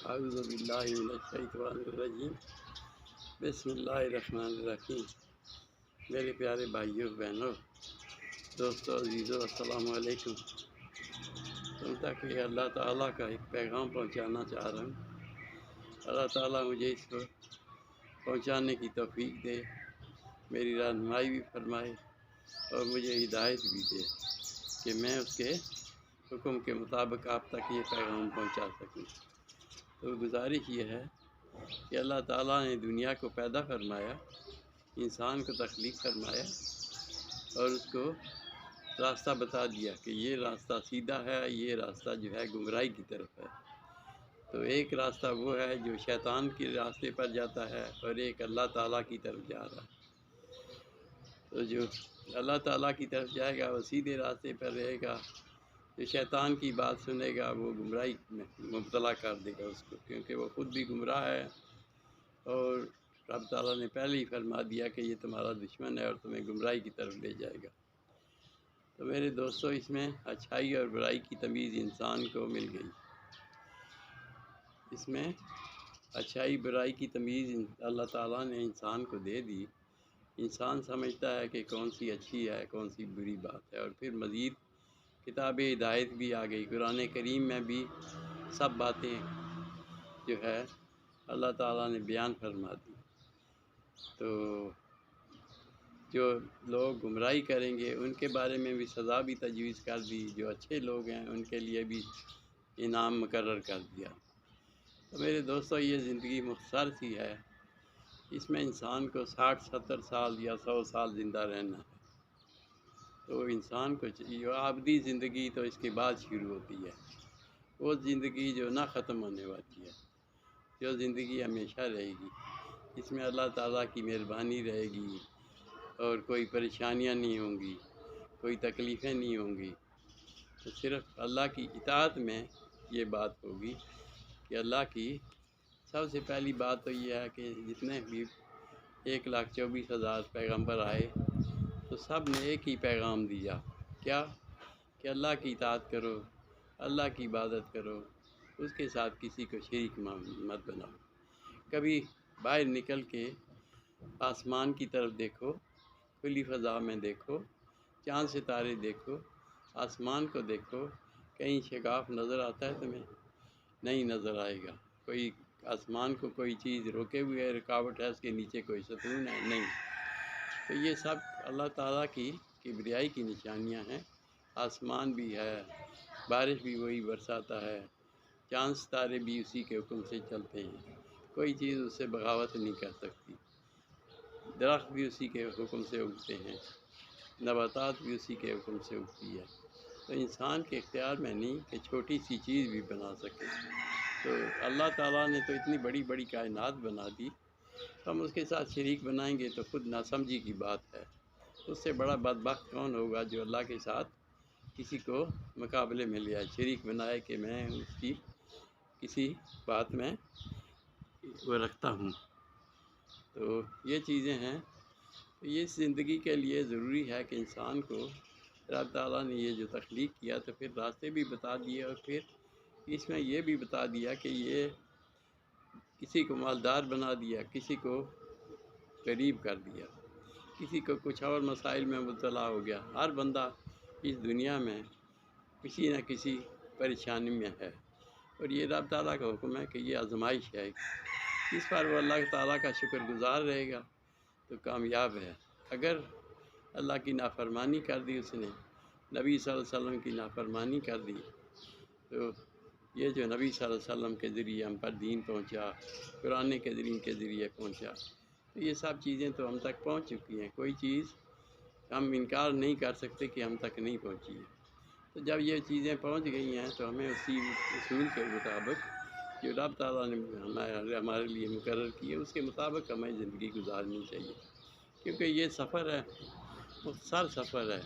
اعوذ باللہ من الشیطان الرجیم بسم اللہ الرحمن الرحیم۔ میرے پیارے بھائیوں بہنوں دوستوں عزیزوں السلام علیکم۔ تم تک یہ اللہ تعالیٰ کا ایک پیغام پہنچانا چاہ رہا ہوں۔ اللہ تعالیٰ مجھے اس کو پہنچانے کی توفیق دے، میری رہنمائی بھی فرمائے اور مجھے ہدایت بھی دے کہ میں اس کے حکم کے مطابق آپ تک یہ پیغام پہنچا سکوں۔ تو گزارش یہ ہے کہ اللہ تعالیٰ نے دنیا کو پیدا فرمایا، انسان کو تخلیق فرمایا اور اس کو راستہ بتا دیا کہ یہ راستہ سیدھا ہے، یہ راستہ جو ہے گمراہی کی طرف ہے۔ تو ایک راستہ وہ ہے جو شیطان کے راستے پر جاتا ہے اور ایک اللہ تعالیٰ کی طرف جا رہا ہے۔ تو جو اللہ تعالیٰ کی طرف جائے گا وہ سیدھے راستے پر رہے گا، جو شیطان کی بات سنے گا وہ گمراہی میں مبتلا کر دے گا اس کو، کیونکہ وہ خود بھی گمراہ ہے اور رب تعالیٰ نے پہلے ہی فرما دیا کہ یہ تمہارا دشمن ہے اور تمہیں گمراہی کی طرف لے جائے گا۔ تو میرے دوستو اس میں اچھائی اور برائی کی تمیز انسان کو مل گئی، اس میں اچھائی برائی کی تمیز اللہ تعالیٰ نے انسان کو دے دی۔ انسان سمجھتا ہے کہ کون سی اچھی ہے کون سی بری بات ہے، اور پھر مزید کتاب ہدایت بھی آ گئی، قرآن کریم میں بھی سب باتیں جو ہے اللہ تعالیٰ نے بیان فرما دی۔ تو جو لوگ گمراہی کریں گے ان کے بارے میں بھی سزا بھی تجویز کر دی، جو اچھے لوگ ہیں ان کے لیے بھی انعام مقرر کر دیا۔ تو میرے دوستو یہ زندگی مختصر سی ہے، اس میں انسان کو 60-70 سال یا 100 سال زندہ رہنا ہے۔ تو انسان کو جو ابدی زندگی تو اس کے بعد شروع ہوتی ہے، وہ زندگی جو نہ ختم ہونے والی ہے، جو زندگی ہمیشہ رہے گی، اس میں اللہ تعالیٰ کی مہربانی رہے گی اور کوئی پریشانیاں نہیں ہوں گی، کوئی تکلیفیں نہیں ہوں گی۔ تو صرف اللہ کی اطاعت میں یہ بات ہوگی کہ اللہ کی سب سے پہلی بات تو یہ ہے کہ جتنے بھی 1,24,000 پیغمبر آئے تو سب نے ایک ہی پیغام دیا، کیا کہ اللہ کی اطاعت کرو، اللہ کی عبادت کرو، اس کے ساتھ کسی کو شریک مت بناؤ۔ کبھی باہر نکل کے آسمان کی طرف دیکھو، کھلی فضا میں دیکھو، چاند ستارے دیکھو، آسمان کو دیکھو، کہیں شگاف نظر آتا ہے تمہیں؟ نہیں نظر آئے گا۔ کوئی آسمان کو کوئی چیز روکے ہوئے ہے، رکاوٹ ہے، اس کے نیچے کوئی ستون ہے؟ نہیں۔ تو یہ سب اللہ تعالیٰ کی کبریائی کی نشانیاں ہیں۔ آسمان بھی ہے، بارش بھی وہی برساتا ہے، چاند ستارے بھی اسی کے حکم سے چلتے ہیں، کوئی چیز اس سے بغاوت نہیں کر سکتی، درخت بھی اسی کے حکم سے اگتے ہیں، نباتات بھی اسی کے حکم سے اگتی ہے۔ تو انسان کے اختیار میں نہیں کہ چھوٹی سی چیز بھی بنا سکے۔ تو اللہ تعالیٰ نے تو اتنی بڑی بڑی کائنات بنا دی، ہم اس کے ساتھ شریک بنائیں گے تو خود ناسمجھی کی بات ہے۔ اس سے بڑا بدبخت کون ہوگا جو اللہ کے ساتھ کسی کو مقابلے میں لے آئے، شریک بنائے کہ میں اس کی کسی بات میں وہ رکھتا ہوں۔ تو یہ چیزیں ہیں۔ تو یہ زندگی کے لیے ضروری ہے کہ انسان کو رب تعالیٰ نے یہ جو تخلیق کیا تو پھر راستے بھی بتا دیے، اور پھر اس میں یہ بھی بتا دیا کہ یہ کسی کو مالدار بنا دیا، کسی کو غریب کر دیا، کسی کو کچھ اور مسائل میں مبتلا ہو گیا۔ ہر بندہ اس دنیا میں کسی نہ کسی پریشانی میں ہے، اور یہ رب تعالیٰ کا حکم ہے کہ یہ آزمائش ہے، اس پر وہ اللہ تعالیٰ کا شکر گزار رہے گا تو کامیاب ہے۔ اگر اللہ کی نافرمانی کر دی اس نے، نبی صلی اللہ علیہ وسلم کی نافرمانی کر دی، تو یہ جو نبی صلی اللہ علیہ وسلم کے ذریعے ہم پر دین پہنچا، قرآن کریم کے ذریعے پہنچا، تو یہ سب چیزیں تو ہم تک پہنچ چکی ہیں، کوئی چیز ہم انکار نہیں کر سکتے کہ ہم تک نہیں پہنچی ہے۔ تو جب یہ چیزیں پہنچ گئی ہیں تو ہمیں اسی اصول کے مطابق جو رب تعالیٰ نے ہمارے لیے مقرر کیے اس کے مطابق ہمیں زندگی گزارنی چاہیے، کیونکہ یہ سفر ہے، مختصر سفر ہے،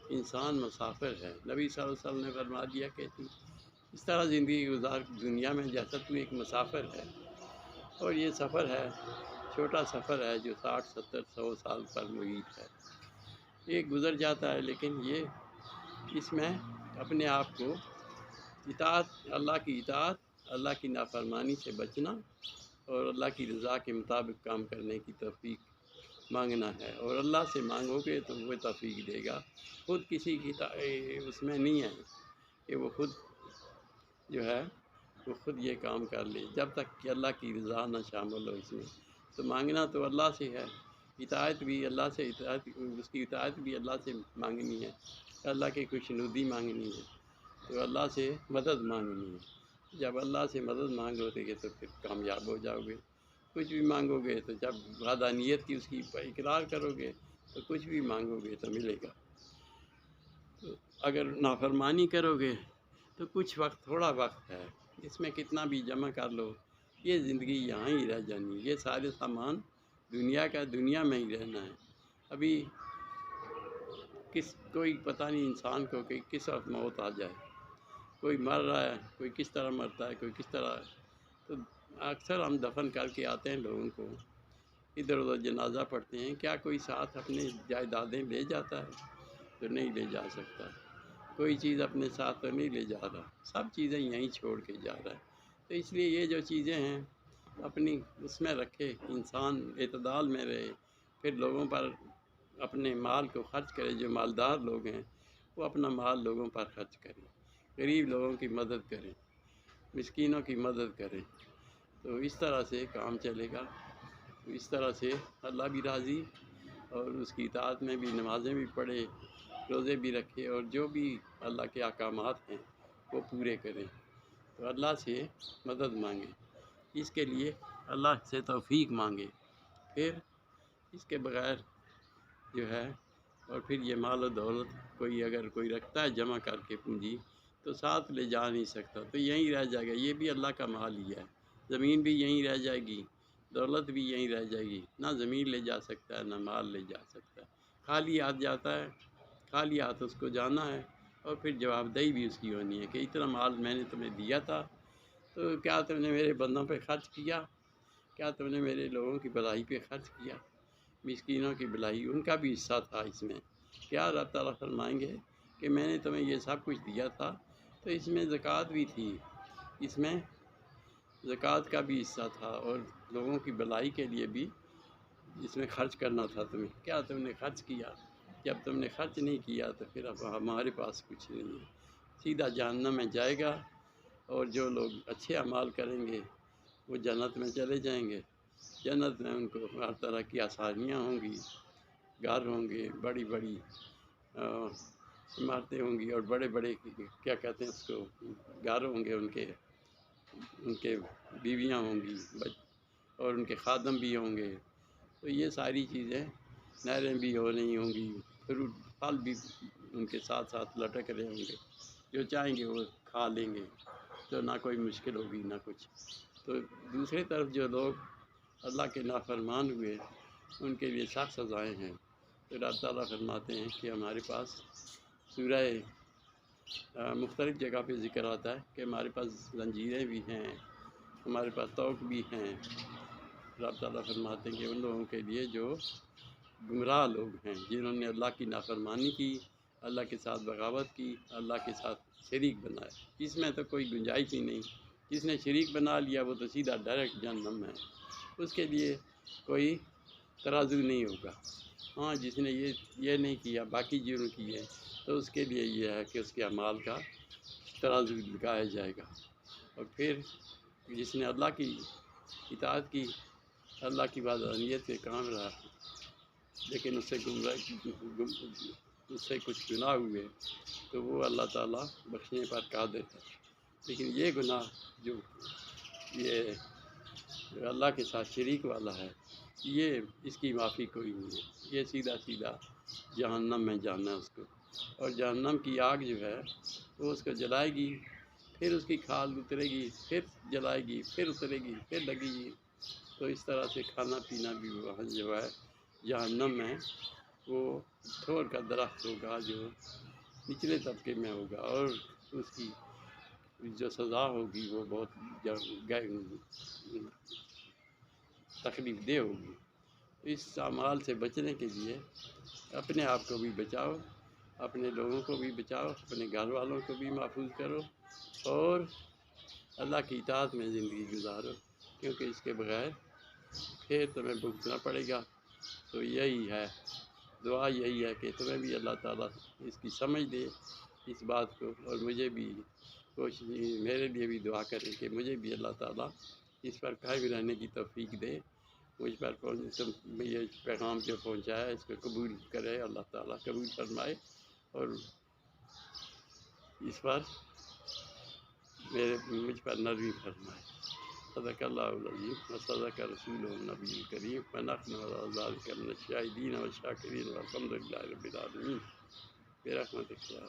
انسان مسافر ہے۔ نبی صلی اللہ علیہ وسلم نے فرما دیا کہ تو اس طرح زندگی گزار دنیا میں جیسا تو ایک مسافر ہے، اور یہ سفر ہے، چھوٹا سفر ہے جو 60-70-100 سال پر محیط ہے، یہ گزر جاتا ہے، لیکن یہ اس میں اپنے آپ کو اللہ کی اطاعت اللہ کی نافرمانی سے بچنا اور اللہ کی رضا کے مطابق کام کرنے کی توفیق مانگنا ہے، اور اللہ سے مانگو گے تو وہ توفیق دے گا۔ خود کسی کی اس میں نہیں ہے کہ وہ خود جو ہے وہ خود یہ کام کر لے، جب تک کہ اللہ کی رضا نہ شامل ہو اس میں۔ تو مانگنا تو اللہ سے ہے، اطاعت بھی اللہ سے، اس کی اطاعت بھی اللہ سے مانگنی ہے، اللہ کی خوشنودی مانگنی ہے، تو اللہ سے مدد مانگنی ہے۔ جب اللہ سے مدد مانگو گے تو پھر کامیاب ہو جاؤ گے۔ کچھ بھی مانگو گے تو جب وحدانیت کی اس کی اقرار کرو گے تو کچھ بھی مانگو گے تو ملے گا۔ تو اگر نافرمانی کرو گے تو کچھ وقت، تھوڑا وقت ہے، اس میں کتنا بھی جمع کر لو، یہ زندگی یہاں ہی رہ جانی، یہ سارے سامان دنیا کا دنیا میں ہی رہنا ہے۔ ابھی کوئی پتہ نہیں انسان کو کہ کس وقت موت آ جائے، کوئی مر رہا ہے، کوئی کس طرح مرتا ہے، کوئی کس طرح۔ تو اکثر ہم دفن کر کے آتے ہیں لوگوں کو، ادھر ادھر جنازہ پڑھتے ہیں، کیا کوئی ساتھ اپنے جائیدادیں لے جاتا ہے؟ تو نہیں لے جا سکتا، کوئی چیز اپنے ساتھ تو نہیں لے جا رہا، سب چیزیں یہیں چھوڑ کے جا رہا ہے۔ تو اس لیے یہ جو چیزیں ہیں اپنی اس میں رکھے، انسان اعتدال میں رہے، پھر لوگوں پر اپنے مال کو خرچ کرے، جو مالدار لوگ ہیں وہ اپنا مال لوگوں پر خرچ کریں، غریب لوگوں کی مدد کریں، مسکینوں کی مدد کریں، تو اس طرح سے کام چلے گا۔ اس طرح سے اللہ بھی راضی، اور اس کی اطاعت میں بھی نمازیں بھی پڑھے، روزے بھی رکھے، اور جو بھی اللہ کے احکامات ہیں وہ پورے کریں۔ تو اللہ سے مدد مانگیں، اس کے لیے اللہ سے توفیق مانگے، پھر اس کے بغیر جو ہے، اور پھر یہ مال و دولت اگر کوئی رکھتا ہے جمع کر کے پونجی تو ساتھ لے جا نہیں سکتا، تو یہیں رہ جائے گا، یہ بھی اللہ کا مال ہی ہے، زمین بھی یہیں رہ جائے گی، دولت بھی یہیں رہ جائے گی، نہ زمین لے جا سکتا ہے نہ مال لے جا سکتا ہے، خالی ہاتھ جاتا ہے، خالی ہاتھ اس کو جانا ہے، اور پھر جواب دہی بھی اس کی ہونی ہے کہ اتنا مال میں نے تمہیں دیا تھا، تو کیا تم نے میرے بندوں پہ خرچ کیا؟ کیا تم نے میرے لوگوں کی بھلائی پہ خرچ کیا؟ مسکینوں کی بھلائی، ان کا بھی حصہ تھا اس میں۔ کیا اللہ تعالیٰ فرمائیں گے کہ میں نے تمہیں یہ سب کچھ دیا تھا، تو اس میں زکوٰۃ بھی تھی، اس میں زکوٰۃ کا بھی حصہ تھا، اور لوگوں کی بھلائی کے لیے بھی اس میں خرچ کرنا تھا تمہیں، کیا تم نے خرچ کیا؟ جب تم نے خرچ نہیں کیا تو پھر اب ہمارے پاس کچھ نہیں ہے، سیدھا جہنم میں جائے گا، اور جو لوگ اچھے اعمال کریں گے وہ جنت میں چلے جائیں گے، جنت میں ان کو ہر طرح کی آسانیاں ہوں گی، گھر ہوں گے، بڑی بڑی عمارتیں ہوں گی، اور بڑے بڑے کیا کہتے ہیں اس کو، گھر ہوں گے، ان کے بیویاں ہوں گی، اور ان کے خادم بھی ہوں گے، تو یہ ساری چیزیں، نہریں بھی ہو رہی ہوں گی، فروٹ پھل بھی ان کے ساتھ ساتھ لٹک رہے ہوں گے، جو چاہیں گے وہ کھا لیں گے، تو نہ کوئی مشکل ہوگی نہ کچھ۔ تو دوسری طرف جو لوگ اللہ کے نافرمان ہوئے ان کے لیے سخت سزائیں ہیں۔ تو اللہ تعالیٰ فرماتے ہیں کہ ہمارے پاس سورہ مختلف جگہ پہ ذکر آتا ہے کہ ہمارے پاس زنجیریں بھی ہیں، ہمارے پاس طوق بھی ہیں۔ اللہ تعالیٰ فرماتے ہیں کہ ان لوگوں کے لیے جو گمراہ لوگ ہیں، جنہوں نے اللہ کی نافرمانی کی، اللہ کے ساتھ بغاوت کی، اللہ کے ساتھ شریک بنایا، اس میں تو کوئی گنجائش ہی نہیں، جس نے شریک بنا لیا وہ تو سیدھا ڈائریکٹ جہنم ہے، اس کے لیے کوئی ترازو نہیں ہوگا۔ ہاں جس نے یہ نہیں کیا، باقی جرم کیے، تو اس کے لیے یہ ہے کہ اس کے اعمال کا ترازو لگایا جائے گا، اور پھر جس نے اللہ کی اطاعت کی، اللہ کی وحدانیت کے کام رہا، لیکن اس سے کچھ گناہ ہوئے تو وہ اللہ تعالیٰ بخشنے پر قادر ہے، لیکن یہ گناہ جو یہ اللہ کے ساتھ شریک والا ہے، یہ اس کی معافی کوئی نہیں ہے، یہ سیدھا سیدھا جہنم میں جانا ہے اس کو، اور جہنم کی آگ جو ہے وہ اس کو جلائے گی، پھر اس کی کھال اترے گی، پھر جلائے گی، پھر اترے گی، پھر لگے گی، تو اس طرح سے کھانا پینا بھی وہاں جو ہے جہنم میں وہ تھور کا درخت ہوگا جو نچلے طبقے میں ہوگا، اور اس کی جو سزا ہوگی وہ بہت تکلیف دہ ہوگی۔ اس اعمال سے بچنے کے لیے اپنے آپ کو بھی بچاؤ، اپنے لوگوں کو بھی بچاؤ، اپنے گھر والوں کو بھی محفوظ کرو، اور اللہ کی اطاعت میں زندگی گزارو، کیونکہ اس کے بغیر پھر تمہیں بھگتنا پڑے گا۔ تو یہی ہے، دعا یہی ہے کہ تمہیں بھی اللہ تعالیٰ اس کی سمجھ دے اس بات کو، اور مجھے بھی کوشش، میرے لیے بھی دعا کریں کہ مجھے بھی اللہ تعالیٰ اس پر قائم رہنے کی توفیق دے۔ مجھ پر یہ پیغام جو پہنچایا اس کو قبول کرے، اللہ تعالیٰ قبول فرمائے، اور اس پر مجھ پر نرمی فرمائے۔ صدق اللہ العظیم و صدق رسول النبی الکریم ونحن علی ذلک من الشاہدین والشاکرین والحمد للہ رب العالمین برحمتک یا